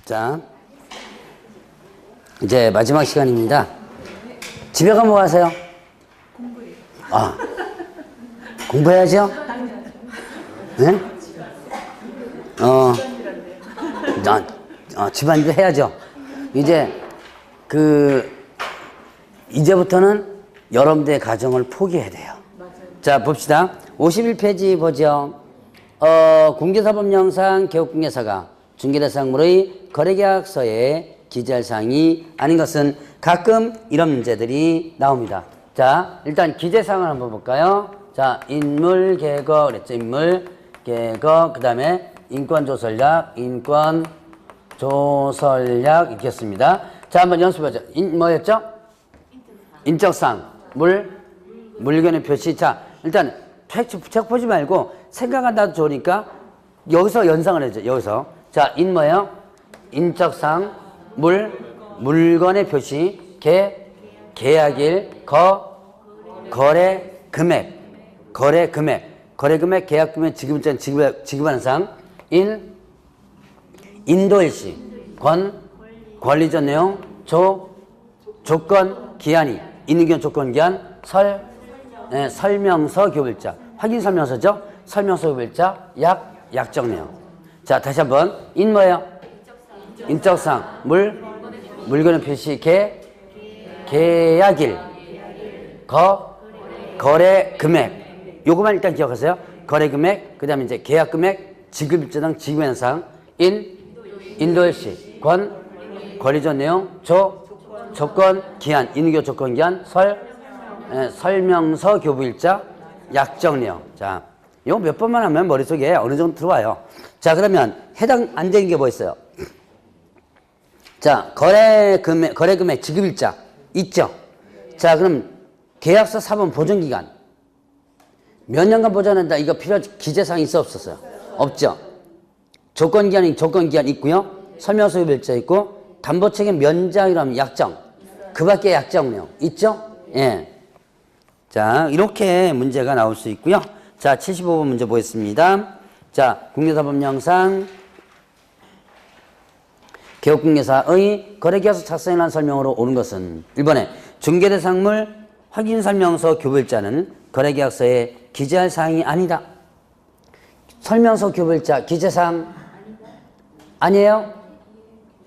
자, 이제 마지막 시간입니다. 집에 가면 뭐 하세요? 공부해요. 아, 공부해야죠? 네? 집안일 해야죠. 이제부터는 여러분들의 가정을 포기해야 돼요. 맞아요. 자, 봅시다. 51페이지 보죠. 공개사법령상 개업공개사가 중개대상물의 거래계약서에 기재할 사항이 아닌 것은 가끔 이런 문제들이 나옵니다. 자, 일단 기재사항을 한번 볼까요? 자, 인물계거 그랬죠. 인물계거, 그 다음에 인권조설약, 인권조설약 있겠습니다. 자, 한번 연습하죠. 뭐였죠? 인적사항, 물건의 표시. 자, 일단 책 보지 말고 생각한다도 좋으니까 여기서 연상을 해줘. 여기서. 자, 뭐예요? 인적사항, 물건의 표시, 계약일, 거래 금액, 계약 금액, 지급하는 사항, 인도일시, 권리적 내용, 조건, 기한이, 있는 경우 조건, 기한, 설명서, 교부일자, 확인 설명서죠? 설명서, 교부일자, 약정 내용. 자, 다시 한번. 뭐예요? 인적사항, 물건의 표시, 계약일, 거래 금액. 요거만 일단 기억하세요. 거래 금액, 그 다음에 이제 계약 금액, 지급일자 등 지급하는 사항, 인도일시, 권리적 내용, 조건, 기한, 있는 경우 조건, 기한, 설명서, 교부일자, 약정 내용. 자, 이거 몇 번만 하면 머릿속에 어느 정도 들어와요. 자, 그러면 해당 안 되는 게 뭐 있어요? 자, 거래 금액, 지급일자 있죠? 자, 그럼 계약서 사본 보존기간 몇 년간 보존한다. 이거 기재사항이 있어 없었어요? 없죠? 조건 기한 있고요. 설명서, 교부일자 있고, 담보책임 면장이라면 약정. 그 밖에 약정 내용 있죠? 예. 자, 이렇게 문제가 나올 수 있고요. 자, 75번 문제 보겠습니다. 자, 공개사법령상 개업공개사의 거래계약서 작성에 관한 설명으로 옳은 것은 1번에 중개대상물 확인설명서 교부일자는 거래계약서에 기재할 사항이 아니다. 설명서, 교부일자 기재사항 아니에요?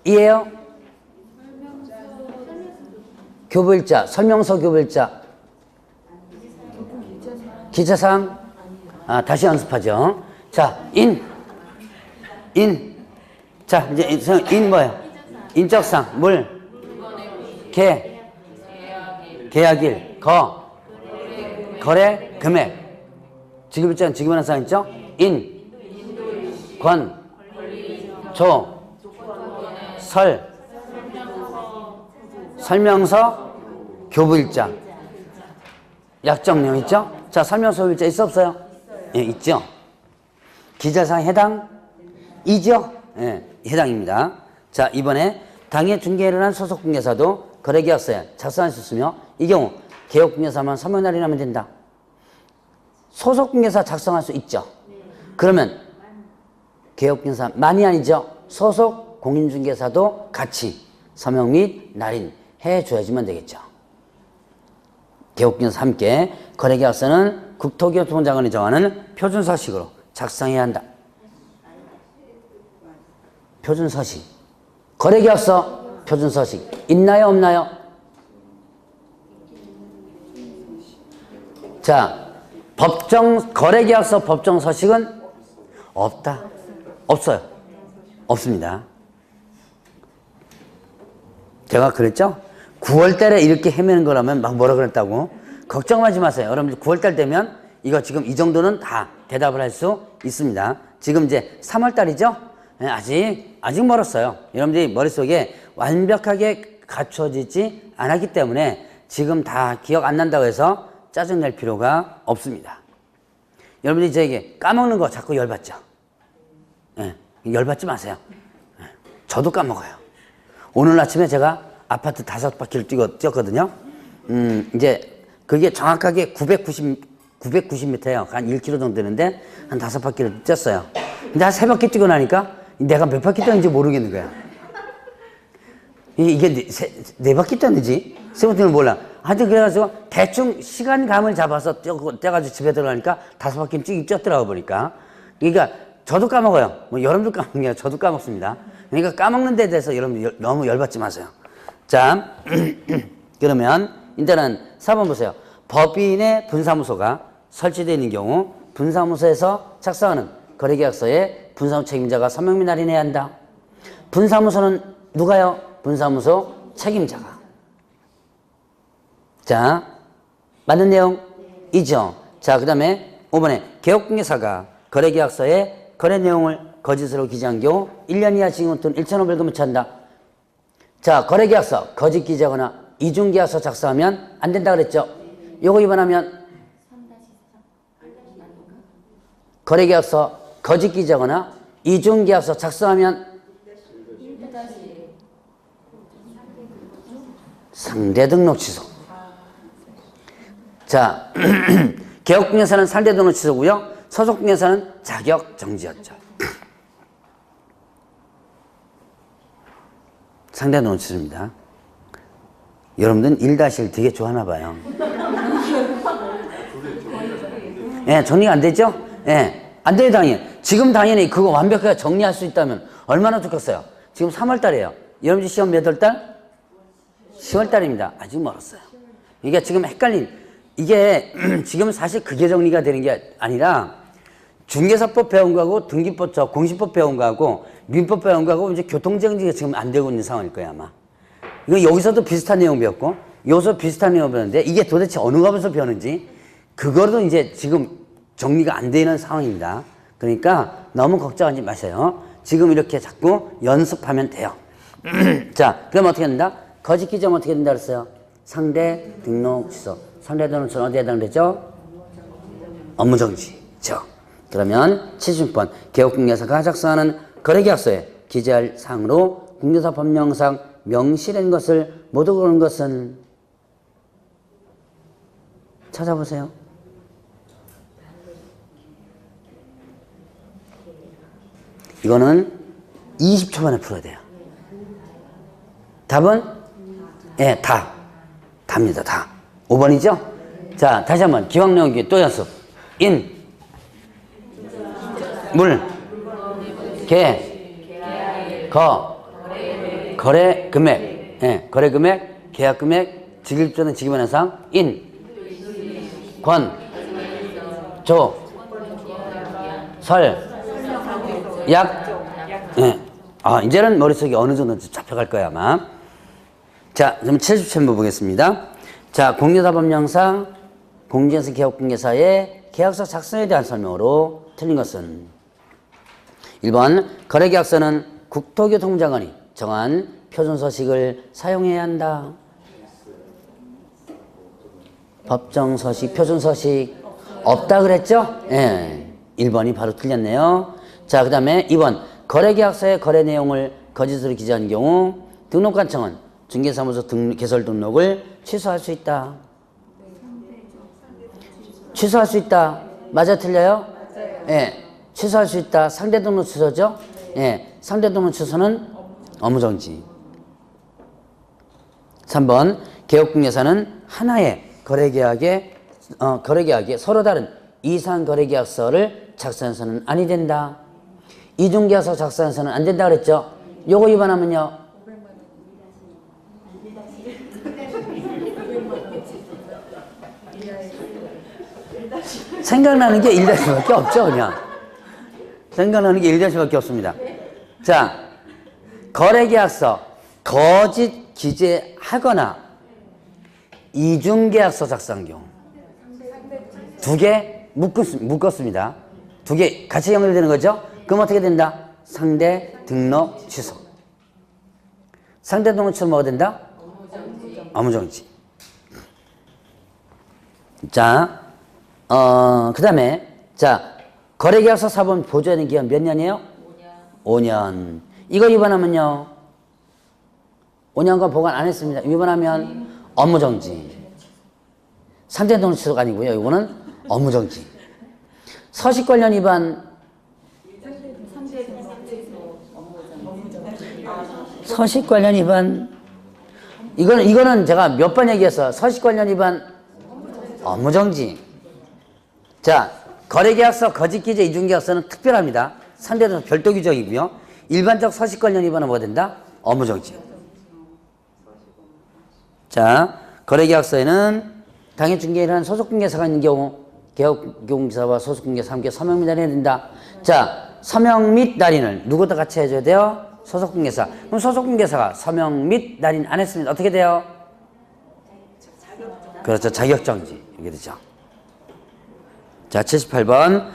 이에요? 교부일자, 설명서, 교부일자 기재사항? 아, 다시 연습하죠. 자, 자, 이제 뭐예요? 인적사항, 계약일, 거래 금액, 지급일자는 지급하는 사항 있죠? 설명서, 교부일자, 약정 내용 있죠? 자, 설명서, 교부일자 있어 없어요? 예, 있죠? 기재사항 해당이죠? 예, 해당입니다. 자, 이번에 당해 중개를 한 소속공개사도 거래계약서에 작성할 수 있으며 이 경우 개업공개사만 서명날이 나면 된다. 소속공개사 작성할 수 있죠? 그러면 개업공개사만이 아니죠? 소속 공인중개사도 같이 서명 및 날인 해줘야지만 되겠죠. 개업공개사 함께 거래계약서는 국토교통장관이 정하는 표준서식으로 작성해야 한다. 표준서식. 거래계약서 표준서식 있나요, 없나요? 자, 거래계약서 법정서식은 없다. 없어요. 없습니다. 제가 그랬죠? 9월달에 이렇게 헤매는 거라면 막 뭐라 그랬다고. 걱정하지 마세요. 여러분들 9월달 되면 이거 지금 이 정도는 다 대답을 할 수 있습니다. 지금 이제 3월달이죠? 아직 멀었어요. 여러분들이 머릿속에 완벽하게 갖춰지지 않았기 때문에 지금 다 기억 안 난다고 해서 짜증낼 필요가 없습니다. 여러분들이 저에게 까먹는 거 자꾸 열받죠? 예, 열받지 마세요. 저도 까먹어요. 오늘 아침에 제가 아파트 5바퀴를 뛰었거든요. 이제 그게 정확하게 990m예요. 한 1km 정도 되는데 한 5바퀴를 뛰었어요. 근데 한 3바퀴 뛰고 나니까 내가 몇 바퀴 떴는지 모르겠는 거야. 이게 네 바퀴 떴는지 세 바퀴는 몰라. 하여튼 그래가지고 대충 시간감을 잡아서 떼가지고 집에 들어가니까 5바퀴 쭉 뛰어들어가 보니까. 그러니까 저도 까먹어요. 뭐 여러분도 까먹는 게 아니라 저도 까먹습니다. 그러니까 까먹는 데 대해서 여러분 너무 열받지 마세요. 자, 그러면 일단은 4번 보세요. 법인의 분사무소가 설치되어 있는 경우 분사무소에서 작성하는 거래계약서에 분사무 책임자가 서명 및 할인해야 한다. 분사무소는 누가요? 분사무소 책임자가. 자, 맞는 내용이죠. 자, 그 다음에 5번에 개업공개사가 거래계약서에 거래 내용을 거짓으로 기재한 경우 1년 이하 징역 또는 1,500원을 처한다. 자, 거래계약서 거짓 기재하거나 이중계약서 작성하면 안 된다 그랬죠. 요거 위반하면 거래계약서 거짓 기재하거나 이중계약서 작성하면 상대 등록 취소. 자, 개업공개사는 상대 등록 취소고요. 소속공개사는 자격 정지였죠. 상대 등록 취소입니다. 여러분들은 1-1 되게 좋아하나 봐요. 예, 정리가 안 됐죠? 예, 안 돼요, 당연히. 지금 당연히 그거 완벽하게 정리할 수 있다면 얼마나 좋겠어요. 지금 3월 달이에요. 여러분들 시험 몇 월 달? 10월 달입니다. 아직 멀었어요. 그러니까 지금 헷갈린, 이게 지금 사실 그게 정리가 되는 게 아니라 중개사법 배운 거하고 등기법, 공시법 배운 거하고 민법 배운 거하고 이제 교통정지가 지금 안 되고 있는 상황일 거야, 아마. 이거 여기서도 비슷한 내용 배웠고, 여기서 비슷한 내용 배웠는데, 이게 도대체 어느 과에서 배우는지, 그거도 이제 지금 정리가 안 되는 상황입니다. 그러니까 너무 걱정하지 마세요. 지금 이렇게 자꾸 연습하면 돼요. 자, 그럼 어떻게 된다? 거짓 기재하면 어떻게 된다 그랬어요? 상대 등록 취소. 상대 등록 취소는 어디에 해당되죠? 업무정지죠. 그러면 76번 개업공개사가 작성하는 거래계약서에 기재할 사항으로 공개사 법령상 명시된 것을 모두 그런 것은 찾아보세요. 이거는 20초 만에 풀어야 돼요. 답은? 예, 답니다, 다. 5번이죠? 자, 다시 한번 기왕내용기 또 연습. 인, 물, 개, 거래 금액, 예, 거래 금액, 계약 금액, 직일조는 직위반 현상, 인, 권, 조, 설, 약, 예. 아, 이제는 머릿속에 어느 정도 잡혀갈 거야, 아마. 자, 그럼 77번 보겠습니다. 자, 공개사 법령상 공개사 개업공개사의 계약서 작성에 대한 설명으로 틀린 것은 1번 거래계약서는 국토교통장관이 정한 표준서식을 사용해야 한다. 법정서식, 표준서식 없다 그랬죠? 예, 1번이 바로 틀렸네요. 자, 그 다음에 2번 거래계약서의 거래 내용을 거짓으로 기재한 경우 등록관청은 중개사무소 개설 등록을 취소할 수 있다. 취소할 수 있다. 맞아, 틀려요? 예, 취소할 수 있다. 상대 등록 취소죠? 예, 상대 등록 취소는 업무정지. 3번 개업공개사는 하나의 거래계약에 서로 다른 이상 거래계약서를 작성해서는 아니 된다. 이중계약서 작성해서는 안 된다 그랬죠? 요거 위반하면요. 생각나는 게 1-1밖에 없죠, 그냥. 생각나는 게 1-1밖에 없습니다. 자, 거래계약서 거짓 기재하거나 이중계약서 작성한 경우 두 개 묶었습니다. 두 개 같이 연결되는 거죠? 그럼 어떻게 된다? 상대 등록 취소. 상대 등록 취소 뭐가 된다? 업무정지. 자, 그 다음에, 자, 거래계약서 사본 보조하는 기간 몇 년이에요? 5년. 이거 위반하면요. 5년간 보관 안 했습니다. 위반하면 업무정지. 상대 등록 취소가 아니고요. 이거는 업무정지. 서식 관련 위반. 서식 관련 위반. 이거는 제가 몇 번 얘기했어요. 서식 관련 위반 업무정지. 자, 거래계약서, 거짓기재, 이중계약서는 특별합니다. 상대적으로 별도 규정이고요. 일반적 서식 관련 위반은 뭐 된다? 업무정지. 자, 거래계약서에는 당해중개인은 소속중개사가 있는 경우 개업공사와 소속중개사 함께 서명 및 날인해야 된다. 자, 서명 및 날인을 누구도 같이 해줘야 돼요? 소속중개사. 그럼 소속중개사가 서명 및 날인 안 했으면 어떻게 돼요? 그렇죠. 자격정지. 이게 되죠. 자, 78번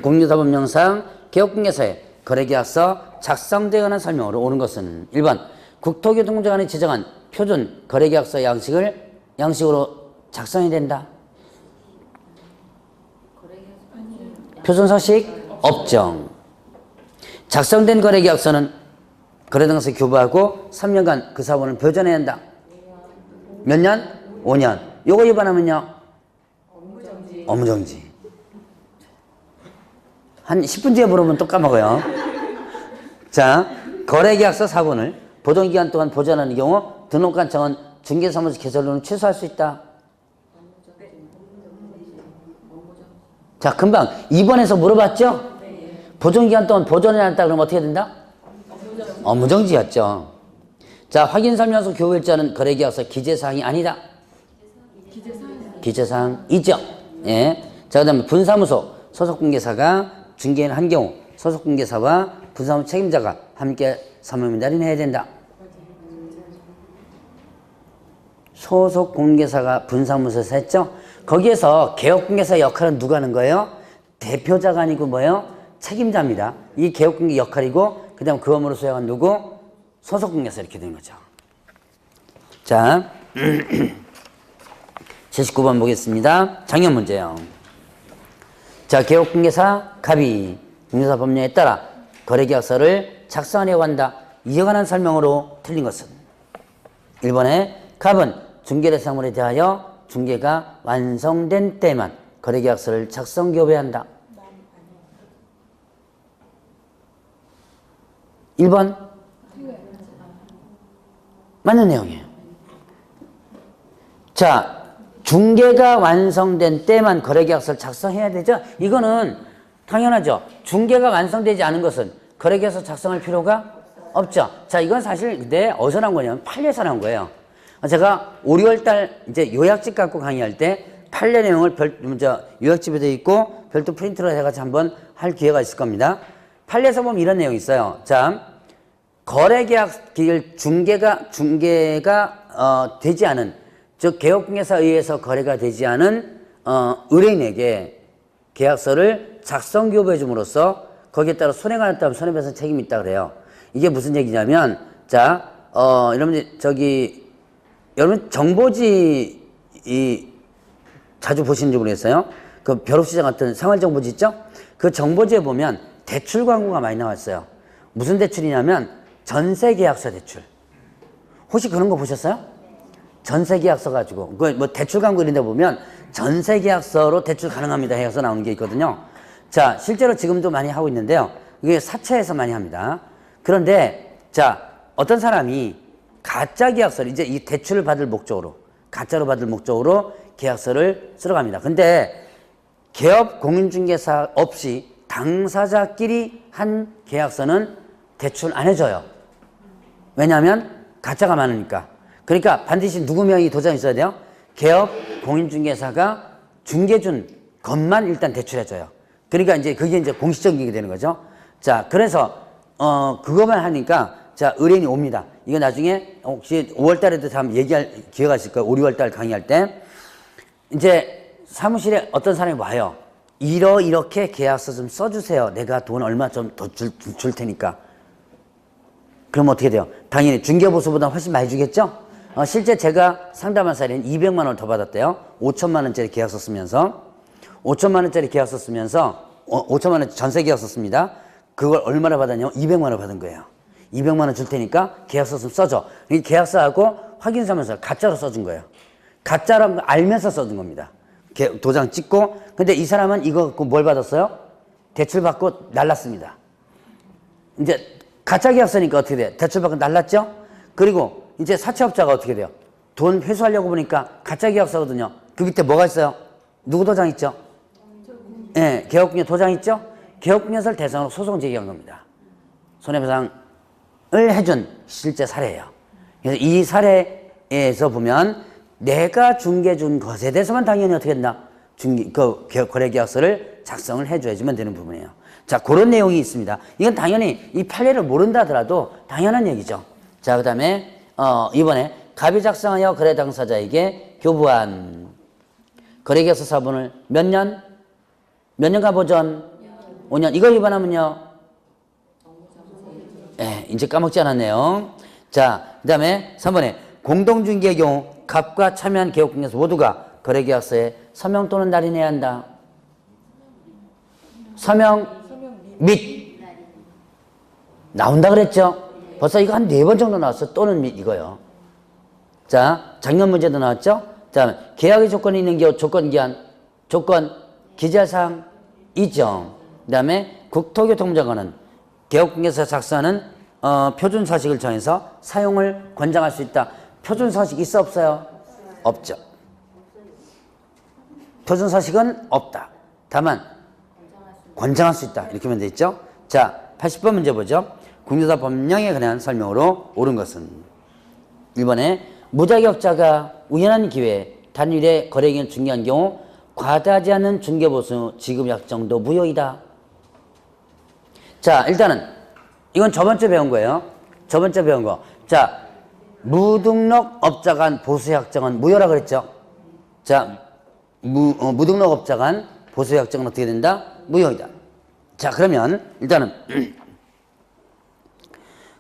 공유사법령상 개업공개사에 거래계약서 작성되어 관한 설명으로 오는 것은 1번 국토교통공사관이 지정한 표준 거래계약서 양식으로 작성이 된다. 표준 서식 업정. 작성된 거래계약서는 거래당사에 교부하고 3년간 그 사본을 보존해야 한다. 몇 년? 5년. 요거 위반하면요? 업무정지. 한 10분 뒤에 물어보면 또 까먹어요. 자, 거래계약서 사본을 보존기간 동안 보존하는 경우 등록관청은 중개사무소 개설료는 취소할 수 있다. 자, 금방 2번에서 물어봤죠? 보존기간 동안 보존해야 한다 그러면 어떻게 된다? 업무정지였죠. 자, 확인설명서 교부일자는 거래계약서 기재사항이 아니다. 기재사항이죠. 예. 자, 그 다음에 분사무소 소속공개사가 중개인을 한 경우 소속공개사와 분사무소 책임자가 함께 서명 및 날인해야 된다. 소속공개사가 분사무소에서 했죠. 거기에서 개업공개사 역할은 누가 하는 거예요? 대표자가 아니고 뭐예요? 책임자입니다. 이 개업공개 역할이고 그 다음 그 업무를 수행한 누구? 소속공개사 이렇게 되는 거죠. 자 79번 보겠습니다. 작년 문제요. 자, 개업공개사 갑이 공개사 법령에 따라 거래계약서를 작성하려고 한다. 이에 관한 설명으로 틀린 것은 1번에 갑은 중개대상물에 대하여 중개가 완성된 때만 거래계약서를 작성 교부한다. 1번 맞는 내용이에요. 자, 중개가 완성된 때만 거래계약서를 작성해야 되죠? 이거는 당연하죠. 중개가 완성되지 않은 것은 거래계약서 작성할 필요가 없죠. 자, 이건 사실 근데 어디서 나온 거냐면 판례에서 나온 거예요. 제가 5, 6월달 이제 요약집 갖고 강의할 때 판례 내용을 요약집에 되어 있고 별도 프린트로 해가지고 한번 할 기회가 있을 겁니다. 판례에서 보면 이런 내용이 있어요. 자, 거래계약 기일 중개가 되지 않은, 즉 개업공개사에 의해서 거래가 되지 않은 의뢰인에게 계약서를 작성 교부해 줌으로써 거기에 따라 손해가 났다면 손해배상 책임이 있다 그래요. 이게 무슨 얘기냐면, 자, 여러분 정보지 자주 보시는지 모르겠어요. 그 벼룩시장 같은 생활정보지 있죠? 그 정보지에 보면 대출 광고가 많이 나왔어요. 무슨 대출이냐면 전세계약서 대출. 혹시 그런 거 보셨어요? 전세계약서 가지고 뭐 대출 광고 이런 데 보면 전세계약서로 대출 가능합니다 해서 나오는 게 있거든요. 자, 실제로 지금도 많이 하고 있는데요. 이게 사채에서 많이 합니다. 그런데 자, 어떤 사람이 가짜 계약서를 이제 이 대출을 받을 목적으로, 가짜로 받을 목적으로 계약서를 쓰러 갑니다. 근데 개업 공인중개사 없이 당사자끼리 한 계약서는 대출 안 해줘요. 왜냐하면 가짜가 많으니까. 그러니까 반드시 누구 명의 도장이 있어야 돼요? 개업 공인중개사가 중개준 것만 일단 대출해줘요. 그러니까 이제 그게 이제 공식적인 게 되는 거죠. 자, 그래서 그것만 하니까 자, 의뢰인이 옵니다. 이거 나중에 혹시 5월 달에도 한번 얘기할 기회가 있을 거예요. 5, 6월 달 강의할 때. 이제 사무실에 어떤 사람이 와요. 이렇게 계약서 좀 써주세요. 내가 돈 얼마 좀 더 줄 테니까. 그럼 어떻게 돼요? 당연히 중개보수보다 훨씬 많이 주겠죠? 실제 제가 상담한 사례는 200만 원을 더 받았대요. 5천만 원짜리 계약서 쓰면서. 5천만 원짜리 계약서 쓰면서 5천만 원 전세 계약서 씁니다. 그걸 얼마나 받았냐면 200만 원 받은 거예요. 200만 원 줄 테니까 계약서 좀 써줘. 이 계약서하고 확인서면서 가짜로 써준 거예요. 가짜라는 걸 알면서 써준 겁니다. 도장 찍고. 근데 이 사람은 이거 갖고 뭘 받았어요? 대출 받고 날랐습니다. 이제 가짜 계약서니까 어떻게 돼요? 대출받고 날랐죠? 그리고 이제 사채업자가 어떻게 돼요? 돈 회수하려고 보니까 가짜 계약서거든요. 그 밑에 뭐가 있어요? 누구 도장 있죠? 예, 개업공개 도장 있죠? 개업공개서를 대상으로 소송 제기한 겁니다. 손해배상을 해준 실제 사례예요. 그래서 이 사례에서 보면 내가 중개준 것에 대해서만 당연히 어떻게 된다? 거래계약서를 작성을 해줘야지만 되는 부분이에요. 자, 그런 내용이 있습니다. 이건 당연히 이 판례를 모른다 하더라도 당연한 얘기죠. 자, 그 다음에 이번에 갑이 작성하여 거래 당사자에게 교부한 거래계약서 사본을 몇 년? 몇 년간 보전? 5년. 이걸 위반하면요? 네, 이제 까먹지 않았네요. 자, 그 다음에 3번에 공동중개의 경우 갑과 참여한 개업공개에서 모두가 거래계약서에 서명 또는 날인해야 한다. 서명 및 나온다 그랬죠? 벌써 이거 한 4번 정도 나왔어. 또는 및 이거요. 자, 작년 문제도 나왔죠? 자, 계약의 조건이 있는 경우 조건 기재할 사항 있죠. 그 다음에 국토교통부장관은 개업공개서 작성하는 표준서식을 정해서 사용을 권장할 수 있다. 표준서식 있어 없어요? 없죠. 표준서식은 없다. 다만 권장할 수 있다. 이렇게 하면 돼 있죠. 자, 80번 문제 보죠. 국내사 법령에 관한 설명으로 옳은 것은 1번에 무자격자가 우연한 기회에 단일의 거래행위를 중개한 경우 과다하지 않은 중개보수 지급 약정도 무효이다. 자, 일단은 이건 저번주에 배운 거예요. 저번주에 배운 거. 자, 무등록업자 간 보수약정은 무효라 그랬죠. 자, 무등록업자 간 보수약정은 어떻게 된다? 무효이다. 자, 그러면 일단은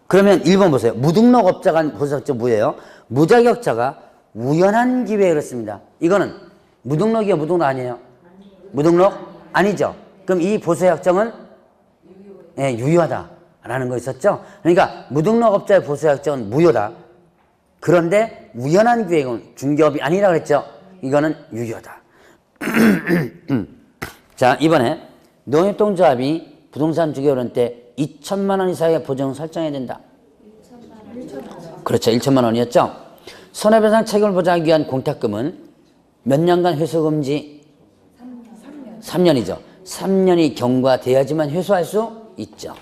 그러면 1번 보세요. 무등록업자 간 보수약정 무효예요. 무자격자가 우연한 기회에 그렇습니다. 이거는 무등록이요, 무등록 아니에요? 무등록 아니죠. 그럼 이 보수약정은 예, 유효하다라는 거 있었죠. 그러니까 무등록업자의 보수약정은 무효다. 그런데 우연한 기회는 중개업이 아니라 그랬죠. 이거는 유효하다. 자, 이번에 농협동조합이 부동산 중개업을 때 2천만 원 이상의 보증 설정해야 된다. 1천만 원. 그렇죠. 1천만 원이었죠. 손해배상 책임을 보장하기 위한 공탁금은 몇 년간 회수 금지? 3년. 3년이죠. 3년이 경과돼야지만 회수할 수 있죠.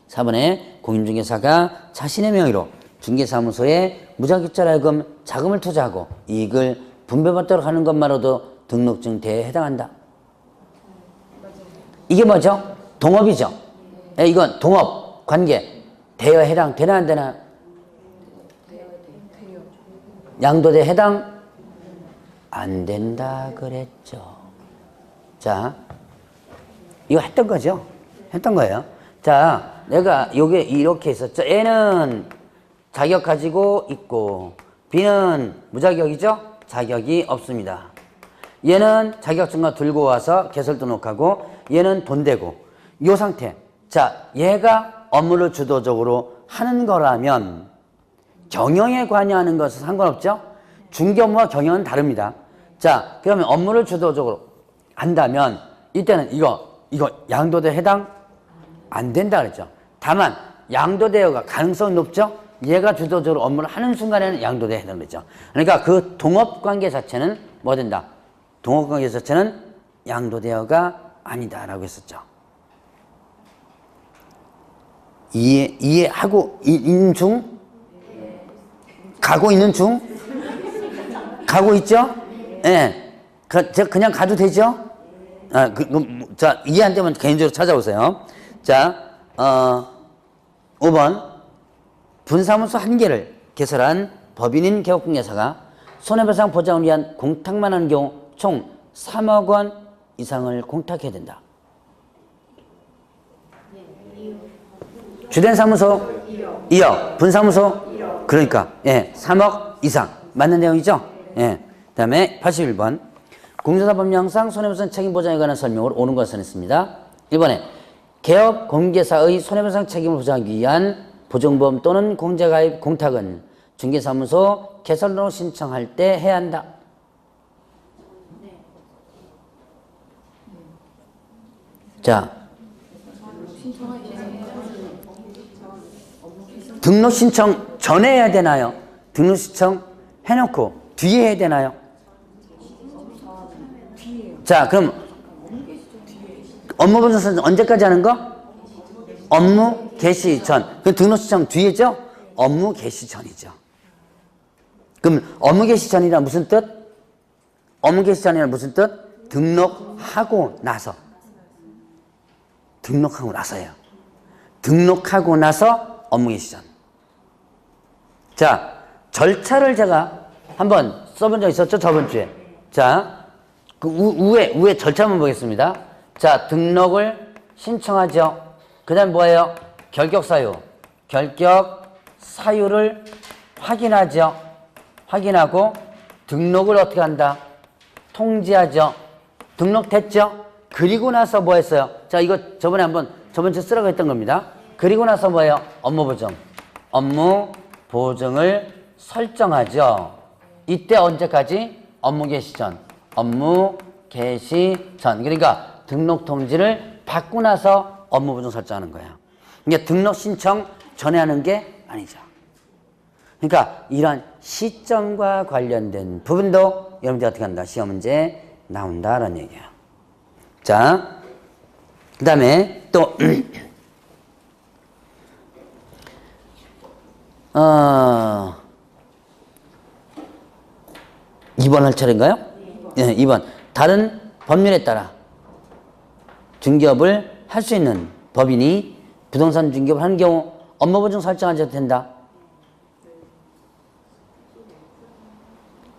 4번에 공인중개사가 자신의 명의로 중개사무소에 무자격자로 하여금 자금을 투자하고 이익을 분배받도록 하는 것만으로도 등록증 대에 해당한다. 이게 뭐죠? 동업이죠. 이건 동업 관계 대여에 해당되나 안 되나? 양도대에 해당 안 된다 그랬죠. 자, 이거 했던 거죠? 했던 거예요. 자, 내가 요게 이렇게 있었죠. A는 자격 가지고 있고 B는 무자격이죠? 자격이 없습니다. 얘는 자격증거 들고 와서 개설 등록하고 얘는 돈 대고 요 상태. 자, 얘가 업무를 주도적으로 하는 거라면 경영에 관여하는 것은 상관없죠? 중개업무와 경영은 다릅니다. 자, 그러면 업무를 주도적으로 한다면 이때는 이거 양도대 해당 안 된다 그랬죠. 다만 양도대여가 가능성이 높죠? 얘가 주도적으로 업무를 하는 순간에는 양도대에 해당되죠. 그러니까 그 동업관계 자체는 뭐 된다? 동업관계 자체는 양도대여가 아니다라고 했었죠. 이해하고 있는 중? 가고 있는 중? 가고 있죠? 예. 네. 그냥 가도 되죠? 자, 이해 안 되면 개인적으로 찾아오세요. 자, 5번. 분사무소 1개를 개설한 법인인 개업공개사가 손해배상 보장을 위한 공탁만 하는 경우 총 3억 원 이상을 공탁해야 된다. 주된 사무소 2억, 분사무소 2억. 그러니까 예, 3억 이상 맞는 내용이죠? 예. 그다음에 81번. 공정사법령상 손해배상 책임 보장에 관한 설명을 옳은 것을 했습니다. 1번에 개업 공개사의 손해배상 책임을 보장하기 위한 보증보험 또는 공제가입 공탁은 중개사무소 개설로 신청할 때 해야 한다. 자, 등록 신청 전에 해야 되나요? 등록 신청 해놓고 뒤에 해야 되나요? 자, 그럼 업무 보증 설정 언제까지 하는 거? 업무 개시 전. 그 등록 신청 뒤에죠? 업무 개시 전이죠. 그럼 업무 개시 전이란 무슨 뜻? 업무 개시 전이란 무슨 뜻? 등록하고 나서. 등록하고 나서예요. 등록하고 나서 업무 개시 전. 자, 절차를 제가 한번 써본 적 있었죠? 저번 주에. 자, 그 위에 절차 한번 보겠습니다. 자, 등록을 신청하죠. 그 다음 뭐예요? 결격사유. 결격사유를 확인하죠. 확인하고 등록을 어떻게 한다? 통지하죠. 등록됐죠? 그리고 나서 뭐 했어요? 자, 이거 저번 주에 쓰라고 했던 겁니다. 그리고 나서 뭐예요? 업무 보증. 업무 보증을 설정하죠. 이때 언제까지? 업무 개시 전. 업무 개시 전. 그러니까 등록 통지를 받고 나서 업무 보증 설정하는 거예요. 이게 등록 신청 전에 하는 게 아니죠. 그러니까 이런 시점과 관련된 부분도 여러분들 어떻게 한다? 시험 문제 나온다라는 얘기예요. 자, 그 다음에 또 2번 할 차례인가요? 네, 2번. 다른 법률에 따라 중개업을 할 수 있는 법인이 부동산 중개업을 하는 경우 업무보증 설정하셔도 된다.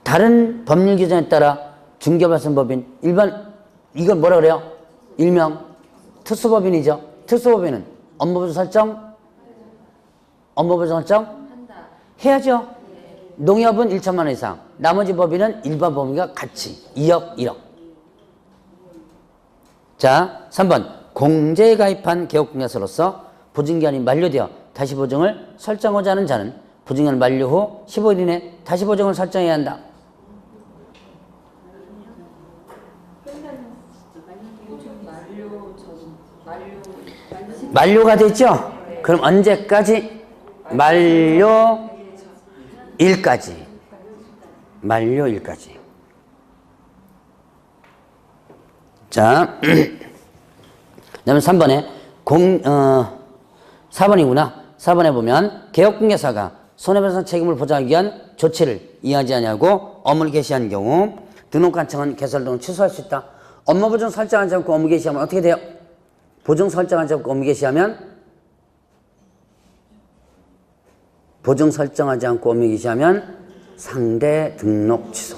다른 법률 규정에 따라 중개업을 할 수 있는 법인 일반 이건 뭐라 그래요? 일명 특수법인이죠. 특수법인은 업무보증 설정 해야죠. 농협은 1천만 원 이상, 나머지 법인은 일반 법인과 같이 2억, 1억. 자, 3번. 공제에 가입한 개업공개사로서 보증기한이 만료되어 다시 보증을 설정하고자 하는 자는 보증기한 만료 후 15일 이내 다시 보증을 설정해야 한다. 만료가 됐죠? 그럼 언제까지? 만료일까지. 만료일까지. 자, 그 다음에 3번에 4번이구나. 4번에 보면 개업공개사가 손해배상 책임을 보장하기 위한 조치를 이해하지 아니하고 업무를 개시한 경우 등록관청은 개설 등을 취소할 수 있다. 업무보증 설정하지 않고 업무 개시하면 어떻게 돼요? 보증 설정하지 않고 업무 개시하면 보증 설정하지 않고 업무 개시하면 상대 등록 취소.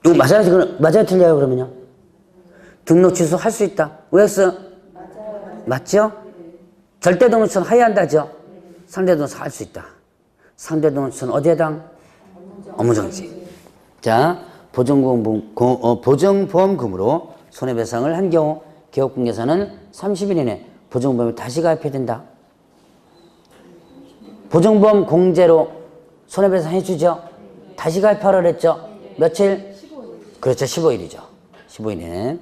이거 맞아요? 틀려요? 그러면요? 등록 취소 할 수 있다. OX? 맞죠? 절대 등록 취소는 하야한다죠? 상대 등록 취소 할 수 있다. 상대 등록 취소는 어디에 해당? 업무정지. 자, 보증보험금으로 손해배상을 한 경우 개업공개사는 30일 이내 보증보험을 다시 가입해야 된다. 보증보험 공제로 손해배상 해주죠? 다시 가입하라 그랬죠? 며칠? 15일. 그렇죠. 15일이죠. 15일에.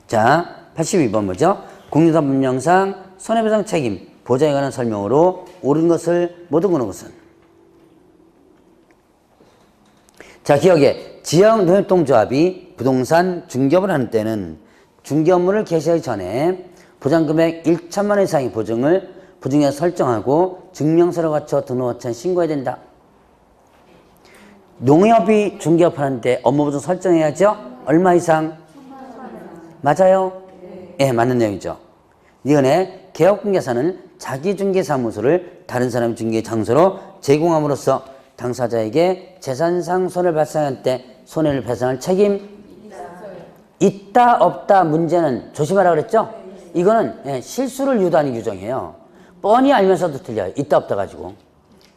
자, 82번 뭐죠? 공유사법령상 손해배상 책임, 보장에 관한 설명으로 옳은 것을 못 옳은 것은? 자, 기억에 지역농협동조합이 부동산 중개업을 하는 때는 중개 업무를 개시하기 전에 보장금액 1천만 원 이상의 보증을 보증에 설정하고 증명서를 갖춰 등록업체에 신고해야 된다. 농협이 중개업 하는데 업무보증 설정해야죠? 얼마 이상? 맞아요? 예, 맞는 내용이죠. 이번에 개업공개사는 자기 중개사무소를 다른 사람의 중개 장소로 제공함으로써 당사자에게 재산상 손해를 발생할 때 손해를 배상할 책임 있다 없다 문제는 조심하라 그랬죠? 이거는 실수를 유도하는 규정이에요. 뻔히 알면서도 틀려요. 있다 없다 가지고.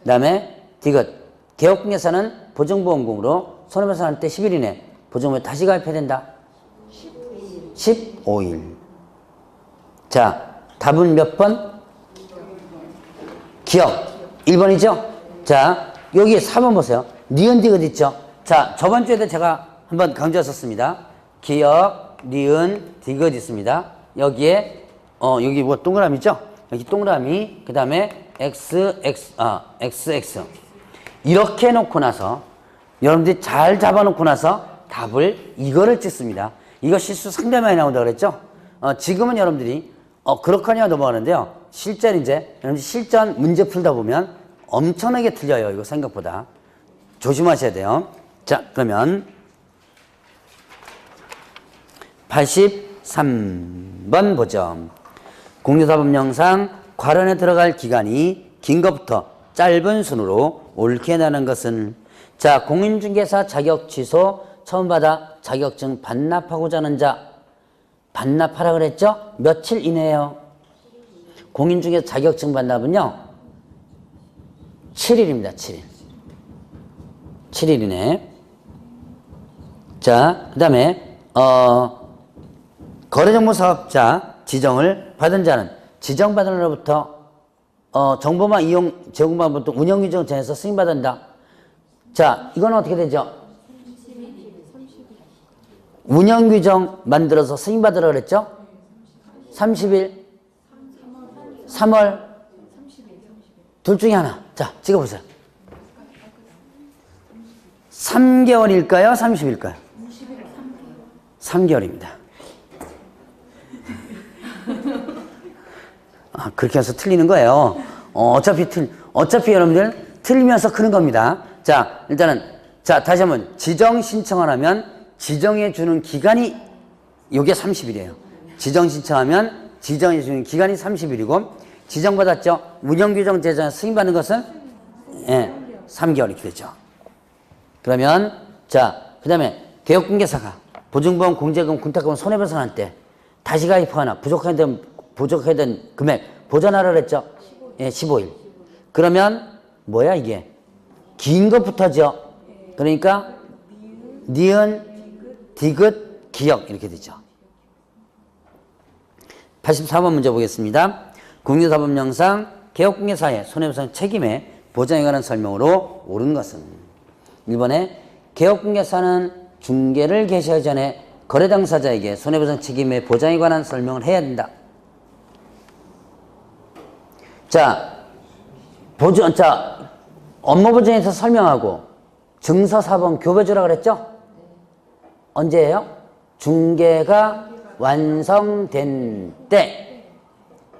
그 다음에 디귿 개업공개사는 보증보험금으로 손해배상할 때 10일 이내 보증보험에 다시 가입해야 된다. 15일. 자, 답은 몇 번? 기억 1번이죠? 자, 여기 4번 보세요. 니은 디귿 있죠? 자, 저번 주에도 제가 한번 강조했었습니다. 기억, 니은, 디귿 있습니다. 여기에 여기 뭐 동그라미 있죠? 여기 동그라미, 그 다음에 XX. 이렇게 해놓고 나서, 여러분들이 잘 잡아놓고 나서 답을 이거를 찍습니다. 이거 실수 상당히 많이 나온다고 그랬죠? 지금은 여러분들이, 그렇거냐 넘어가는데요. 실제로 이제, 여러분들 실전 문제 풀다 보면 엄청나게 틀려요. 이거 생각보다. 조심하셔야 돼요. 자, 그러면 83번 보죠. 공유사법령상 괄원에 들어갈 기간이 긴 것부터 짧은 순으로 옳게 나는 것은, 자, 공인중개사 자격 취소 처음 받아 자격증 반납하고자 하는 자, 반납하라 그랬죠? 며칠 이내에요? 공인중개사 자격증 반납은요 7일입니다. 7일. 7일 이내. 자, 그 다음에 거래정보사업자 지정을 받은 자는 지정받은 날로부터 정보망 이용 제공방법부터 운영규정 정해서 승인받는다. 자, 이건 어떻게 되죠? 운영규정 만들어서 승인받으라 그랬죠? 30일? 3월? 둘 중에 하나. 자, 찍어보세요. 3개월일까요? 30일까요? 3개월입니다. 그렇게 해서 틀리는 거예요. 어차피 여러분들 틀리면서 크는 겁니다. 자, 일단은, 자, 다시 한번 지정 신청을 하면 지정해 주는 기간이 요게 30일이에요. 지정 신청하면 지정해 주는 기간이 30일이고, 지정받았죠? 운영규정 제정 승인받는 것은 3개월 이렇게 되죠. 그러면, 자, 그 다음에 개업공개사가 보증보험, 공제금, 군탁금, 손해배상할 때 다시 가입하거나 부족하던 금액 보전하라 그랬죠? 15일. 그러면 뭐야 이게? 긴 것부터죠. 그러니까 니은, 디귿, 기역 이렇게 되죠. 84번 문제 보겠습니다. 공유사법령상 개업공개사의 손해배상 책임의 보장에 관한 설명으로 옳은 것은, 1번에 개업공개사는 중개를 개시하기 전에 거래 당사자에게 손해배상 책임의 보장에 관한 설명을 해야 된다. 자, 업무보증에서 설명하고 증서사본 교배주라 그랬죠? 언제예요? 중개가 완성된 때.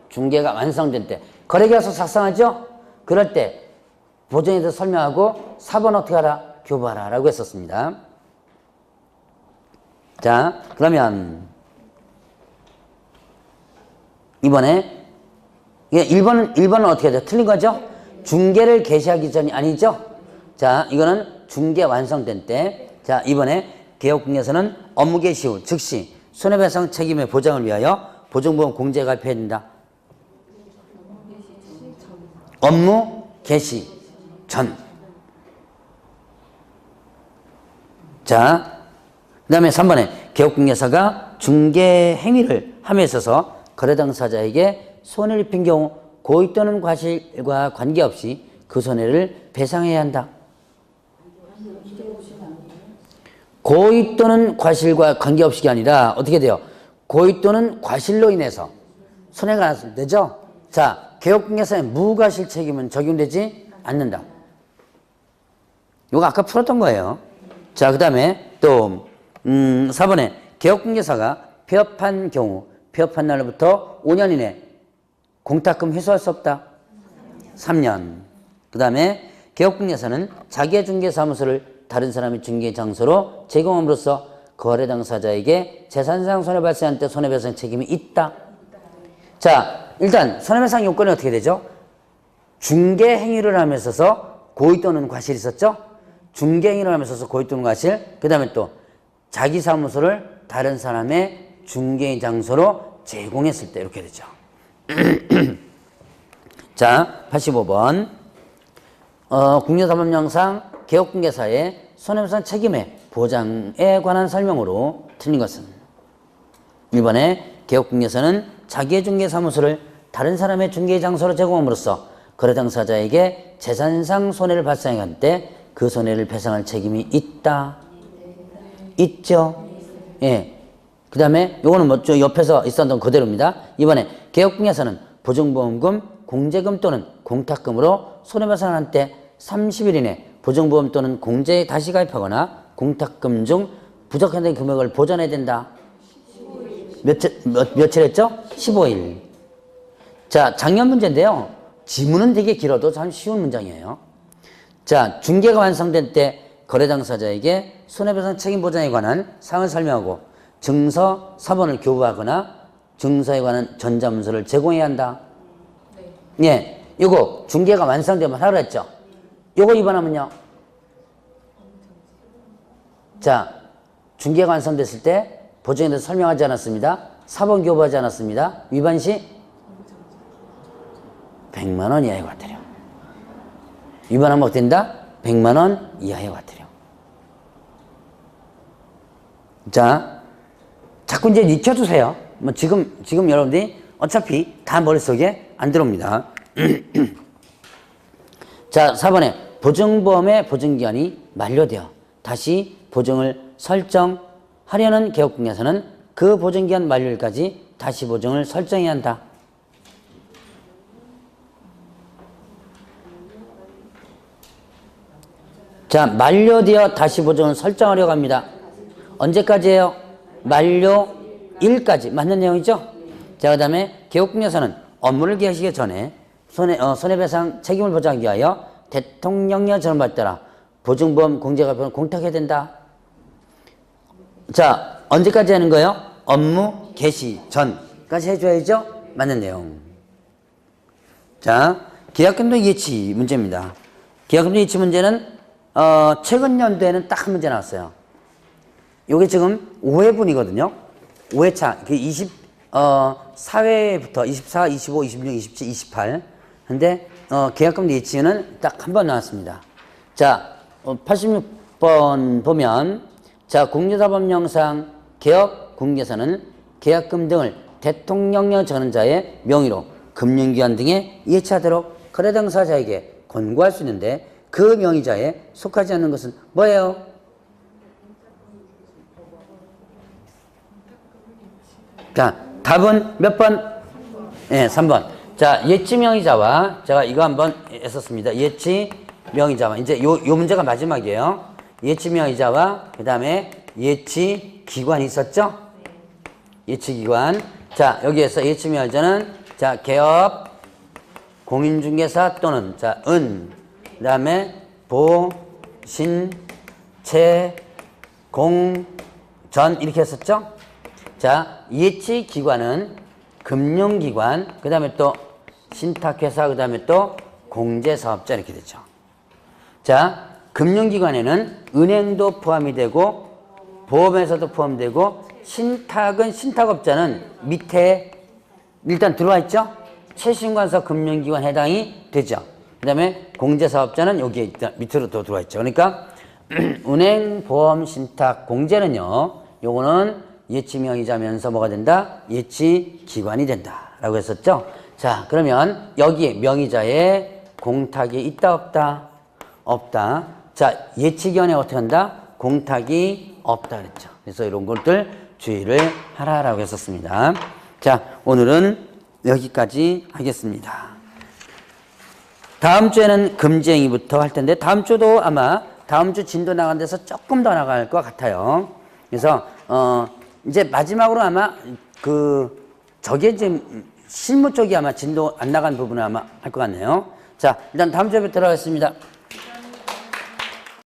중개가 완성된 때. 거래계약서 작성하죠? 그럴 때 보증에 대해서 설명하고 사본 어떻게 하라? 교부하라 라고 했었습니다. 자, 그러면 이번에 1번은 어떻게 해야 돼요? 틀린 거죠? 중개를 개시하기 전이 아니죠? 자, 이거는 중개 완성된 때. 자, 이번에 개업공개에서는 업무 개시 후 즉시 손해배상 책임의 보장을 위하여 보증보험 공제에 가입해야 된다. 업무 개시 전. 자, 그 다음에 3번에 개업공개사가 중개 행위를 함에 있어서 거래 당사자에게 손해를 입힌 경우 고의 또는 과실과 관계없이 그 손해를 배상해야 한다. 고의 또는 과실과 관계없이가 아니라 어떻게 돼요? 고의 또는 과실로 인해서 손해가 났을 때죠. 자, 개업공개사의 무과실 책임은 적용되지 않는다. 이거 아까 풀었던 거예요. 자, 그 다음에 또 4번에 개업공개사가 폐업한 경우 폐업한 날로부터 5년 이내 공탁금 회수할 수 없다. 3년. 그 다음에 개업공개사는 자기의 중개사무소를 다른 사람의 중개 장소로 제공함으로써 거래 당사자에게 재산상 손해 발생할 때 손해배상 책임이 있다. 자, 일단 손해배상 요건이 어떻게 되죠? 중개 행위를 함에 있어서 고의 또는 과실이 있었죠? 중개 행위를 함에 있어서 고의 또는 과실. 그 다음에 또 자기 사무소를 다른 사람의 중개 장소로 제공했을 때 이렇게 되죠. 자, 85번. 국내사법령상 개업공개사의 손해배상 책임의 보장에 관한 설명으로 틀린 것은, 1번에 개업공개사는 자기의 중개사무소를 다른 사람의 중개 장소로 제공함으로써 거래 당사자에게 재산상 손해를 발생할 때 그 손해를 배상할 책임이 있다. 있죠? 예. 그 다음에 요거는 뭐죠? 옆에서 있었던 그대로입니다. 이번에 개업공개사는 보증보험금, 공제금 또는 공탁금으로 손해배상을 한 때 30일 이내 보증보험 또는 공제에 다시 가입하거나 공탁금 중 부족한 금액을 보전해야 된다. 며칠 했죠? 15일. 자, 작년 문제인데요. 지문은 되게 길어도 참 쉬운 문장이에요. 자, 중개가 완성된 때 거래 당사자에게 손해배상 책임 보장에 관한 사항을 설명하고 증서 사본을 교부하거나 증서에 관한 전자문서를 제공해야 한다. 네. 예, 요거 중개가 완성되면 하라 했죠. 요거 위반하면요. 자, 중개가 완성됐을 때 보증에 대해서 설명하지 않았습니다. 사본 교부하지 않았습니다. 위반 시 100만 원 이하의 과태료. 위반하면 어떻게 된다? 100만 원 이하의 과태료. 자, 자꾸 이제 익혀주세요. 뭐 지금 여러분들이 어차피 다 머릿속에 안 들어옵니다. 자, 4번에 보증보험의 보증기간이 만료되어 다시 보증을 설정하려는 개업공에서는 그 보증기간 만료일까지 다시 보증을 설정해야 한다. 자, 만료되어 다시 보증을 설정하려고 합니다. 언제까지예요? 만료일까지. 맞는 내용이죠? 자, 그 다음에 개업공에서는 업무를 개시하기 전에 손해배상 책임을 보장하기 위하여 대통령령 전원에 따라 보증보험 공제가표는 공탁해야 된다. 자, 언제까지 하는 거예요? 업무 개시 전까지 해줘야죠? 맞는 내용. 자, 계약금도 예치 문제입니다. 계약금도 예치 문제는 최근 연도에는 딱 한 문제 나왔어요. 요게 지금 5회분이거든요. 5회차. 그 24회부터 24, 25, 26, 27, 28. 근데 계약금도 예치는 딱 한 번 나왔습니다. 자, 86번 보면 자, 공제사법령상 개업 공개사는 계약금 등을 대통령령 전원자의 명의로 금융기관 등에 예치하도록 거래 당사자에게 권고할 수 있는데 그 명의자에 속하지 않는 것은 뭐예요? 자, 답은 몇 번? 네, 3번. 자, 예치 명의자와 제가 이거 한번 했었습니다. 예치 명의자와 이제 요 문제가 마지막이에요. 예치 명의자와 그 다음에 예치 기관이 있었죠? 예치 기관. 자, 여기에서 예치 명의자는 자, 개업 공인중개사 또는 자, 그 다음에 보, 신, 채, 공, 전 이렇게 했었죠? 자, 예치 기관은 금융기관, 그 다음에 또 신탁회사, 그 다음에 또 공제사업자 이렇게 되죠. 자, 금융기관에는 은행도 포함이 되고 보험회사도 포함되고 신탁업자는 밑에 일단 들어와 있죠? 최신관서 금융기관 해당이 되죠. 그 다음에 공제사업자는 여기에 일단 밑으로 또 들어와 있죠. 그러니까 은행, 보험, 신탁, 공제는요. 요거는 예치명의자면서 뭐가 된다? 예치기관이 된다. 라고 했었죠. 자, 그러면 여기에 명의자에 공탁이 있다 없다? 없다. 자, 예치기관에 어떻게 한다? 공탁이 없다 그랬죠. 그래서 이런 것들 주의를 하라라고 했었습니다. 자, 오늘은 여기까지 하겠습니다. 다음 주에는 금지행위부터 할 텐데 다음 주도 아마 다음 주 진도 나간 데서 조금 더 나갈 것 같아요. 그래서 이제 마지막으로 아마 저게 이제 실무 쪽이 아마 진도 안 나간 부분을 아마 할 것 같네요. 자, 일단 다음 주에 뵙도록 하겠습니다.